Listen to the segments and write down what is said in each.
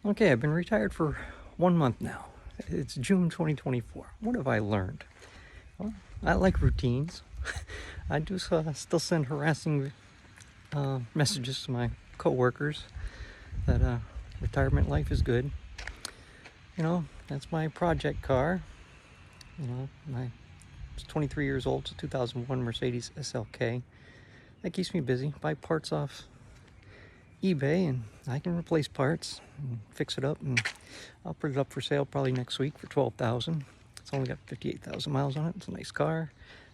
Okay, I've been retired for 1 month now. It's June 2024. What have I learned? Well, I like routines. I do still send harassing messages to my coworkers that retirement life is good. That's my project car. I was 23 years old. It's a 2001 Mercedes SLK. That keeps me busy. Buy parts off eBay and I can replace parts and fix it up, and I'll put it up for sale probably next week for $12,000. It's only got 58,000 miles on it. It's a nice car.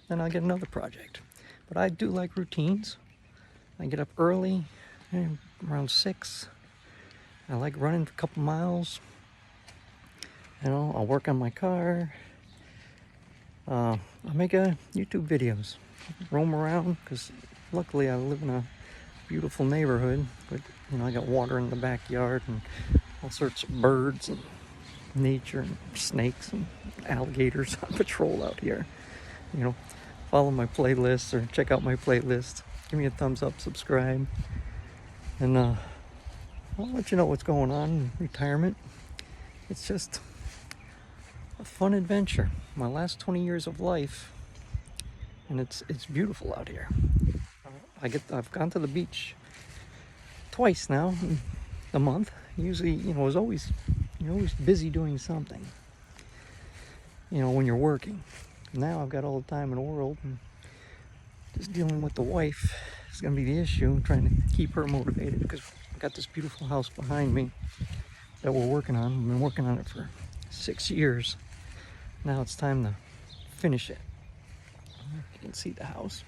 Then I'll get another project. But I do like routines. I get up early, around 6. I like running a couple miles. I'll work on my car. I'll make YouTube videos, roam around, because luckily I live in a beautiful neighborhood, but I got water in the backyard and all sorts of birds and nature and snakes and alligators on patrol out here. Follow my playlist or check out my playlist. Give me a thumbs up, subscribe, and I'll let you know what's going on in retirement. It's just a fun adventure. My last 20 years of life, and it's beautiful out here. I've gone to the beach twice now in a month. Usually, you're always busy doing something. When you're working. Now I've got all the time in the world, and just dealing with the wife is going to be the issue. Trying to keep her motivated, because I've got this beautiful house behind me that we're working on. We've been working on it for 6 years. Now it's time to finish it. You can see the house.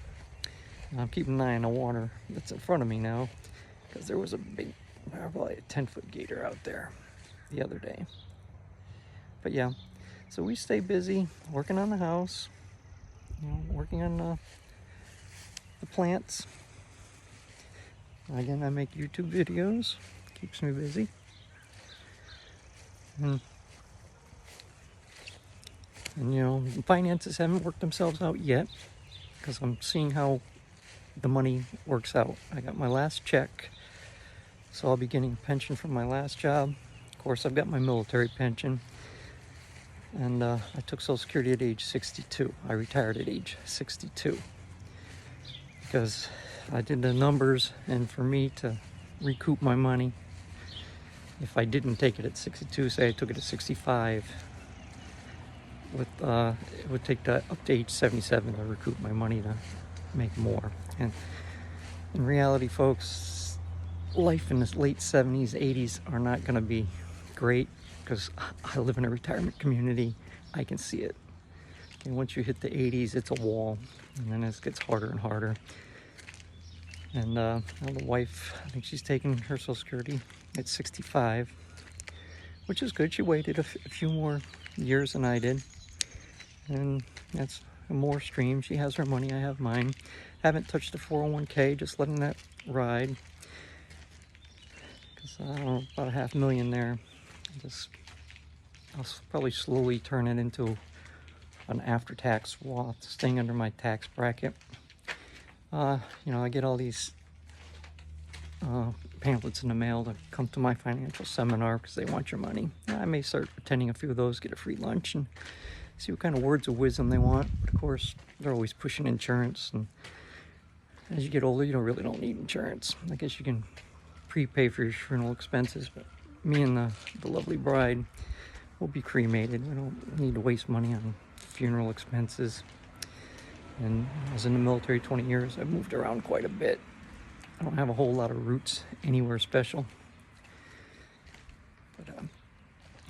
I'm keeping an eye on the water that's in front of me now, because there was a big, probably a 10-foot gator out there the other day. But yeah, so we stay busy working on the house, working on the plants. Again, I make YouTube videos, keeps me busy. And finances haven't worked themselves out yet, because I'm seeing how the money works out. I got my last check, so I'll be getting a pension from my last job. Of course, I've got my military pension, and I took Social Security at age 62. I retired at age 62 because I did the numbers, and for me to recoup my money, if I didn't take it at 62, say I took it at 65, it would take that up to age 77 to recoup my money to make more. And in reality, folks, life in the late 70s, 80s are not going to be great, because I live in a retirement community. I can see it. And once you hit the 80s, it's a wall, and then it gets harder and harder. And now the wife, I think she's taking her Social Security at 65, which is good. She waited a few more years than I did, and that's more stream. She has her money, I have mine. Haven't touched the 401k, just letting that ride, because I don't know, about $500,000 there. I'll probably slowly turn it into an after-tax Roth, staying under my tax bracket. I get all these pamphlets in the mail to come to my financial seminar, because they want your money. I may start attending a few of those, get a free lunch, and see what kind of words of wisdom they want. But of course, they're always pushing insurance, and as you get older, you really don't need insurance. I guess you can prepay for your funeral expenses, but me and the lovely bride will be cremated. We don't need to waste money on funeral expenses. And I was in the military 20 years. I've moved around quite a bit. I don't have a whole lot of roots anywhere special. But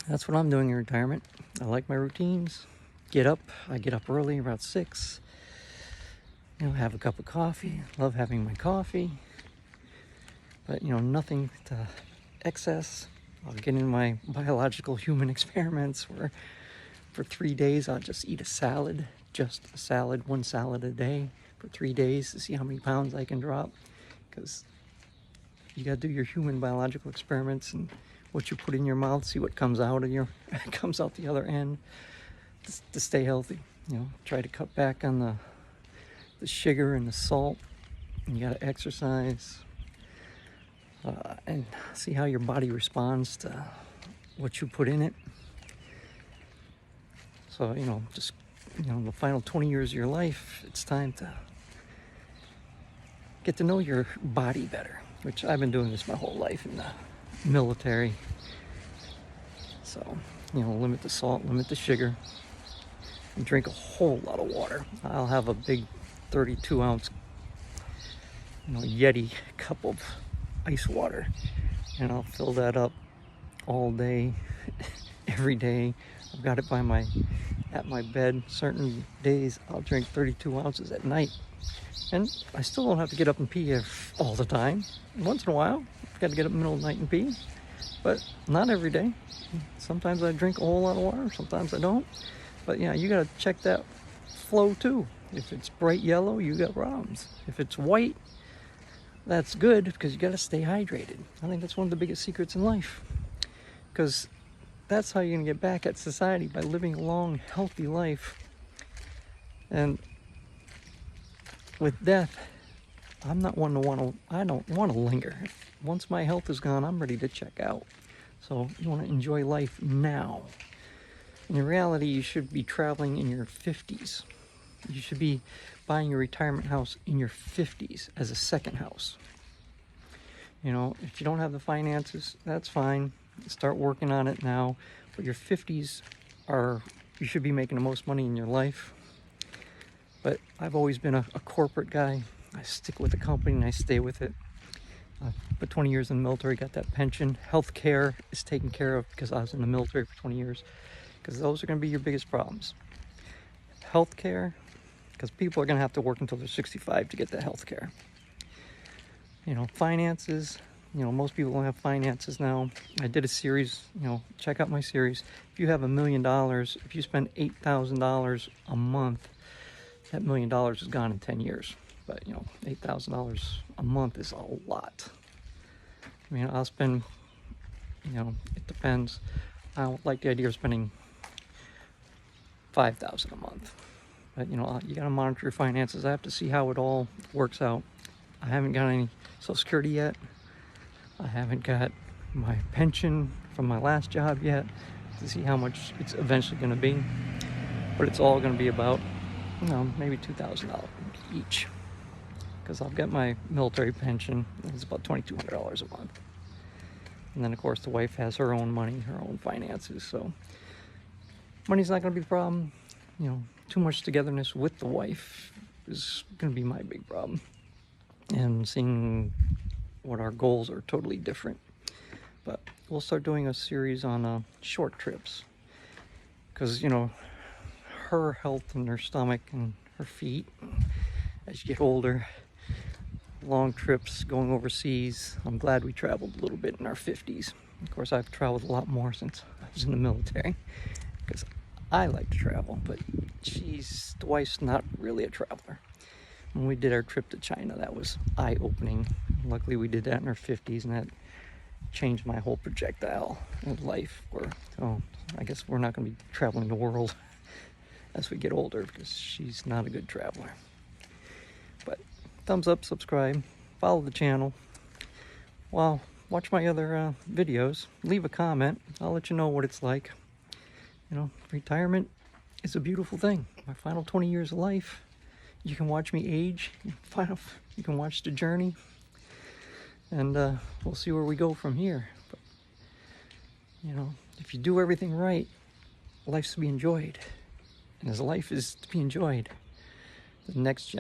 that's what I'm doing in retirement. I like my routines. I get up early, about 6. Have a cup of coffee. Love having my coffee. But, nothing to excess. I'll get in my biological human experiments where for 3 days I'll just eat a salad. Just a salad, 1 salad a day for 3 days to see how many pounds I can drop. Because you got to do your human biological experiments, and what you put in your mouth, see what comes out the other end, to stay healthy. Try to cut back on the sugar and the salt. And you got to exercise. and see how your body responds to what you put in it. So, just, the final 20 years of your life, it's time to get to know your body better, which I've been doing this my whole life in the military. So, limit the salt, limit the sugar, and drink a whole lot of water. I'll have a big 32-ounce, Yeti cup of ice water, and I'll fill that up all day, every day. I've got it at my bed. Certain days I'll drink 32 ounces at night, and I still don't have to get up and pee all the time. Once in a while, I've got to get up in the middle of the night and pee, but not every day. Sometimes I drink a whole lot of water, sometimes I don't. But yeah, you got to check that flow too. If it's bright yellow, you got problems. If it's white, that's good, because you got to stay hydrated. I think that's one of the biggest secrets in life, because that's how you're going to get back at society, by living a long, healthy life. And with death, I don't want to linger. Once my health is gone, I'm ready to check out. So you want to enjoy life now. In reality, you should be traveling in your 50s. You should be buying a retirement house in your 50s as a second house. If you don't have the finances, that's fine. Start working on it now. But your 50s you should be making the most money in your life. But I've always been a corporate guy. I stick with the company and I stay with it. But 20 years in the military, got that pension. Health care is taken care of because I was in the military for 20 years. Because those are going to be your biggest problems. Health care, because people are going to have to work until they're 65 to get that health care. Finances, most people don't have finances now. I did a series, check out my series. If you have $1 million, if you spend $8,000 a month, that $1 million is gone in 10 years. But, $8,000 a month is a lot. I'll spend, it depends. I don't like the idea of spending $5,000 a month. But, you got to monitor your finances. I have to see how it all works out. I haven't got any Social Security yet. I haven't got my pension from my last job yet to see how much it's eventually going to be. But it's all going to be about, maybe $2,000 each. Because I've got my military pension. It's about $2,200 a month. And then, of course, the wife has her own money, her own finances. So money's not going to be the problem. Too much togetherness with the wife is going to be my big problem. And seeing what our goals are totally different. But we'll start doing a series on short trips. Because, her health and her stomach and her feet, as you get older, long trips, going overseas. I'm glad we traveled a little bit in our 50s. Of course, I've traveled a lot more since I was in the military, because I like to travel, but the wife's not really a traveler. When we did our trip to China, that was eye-opening. Luckily, we did that in our 50s, and that changed my whole projectile of life. I guess we're not going to be traveling the world as we get older, because she's not a good traveler. But thumbs up, subscribe, follow the channel. Well, watch my other videos. Leave a comment. I'll let you know what it's like. Retirement is a beautiful thing. My final 20 years of life. You can watch me age. You can watch the journey. And we'll see where we go from here. But, if you do everything right, life's to be enjoyed. And as life is to be enjoyed, the next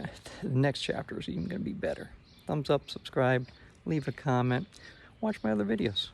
chapter is even going to be better. Thumbs up, subscribe, leave a comment, watch my other videos.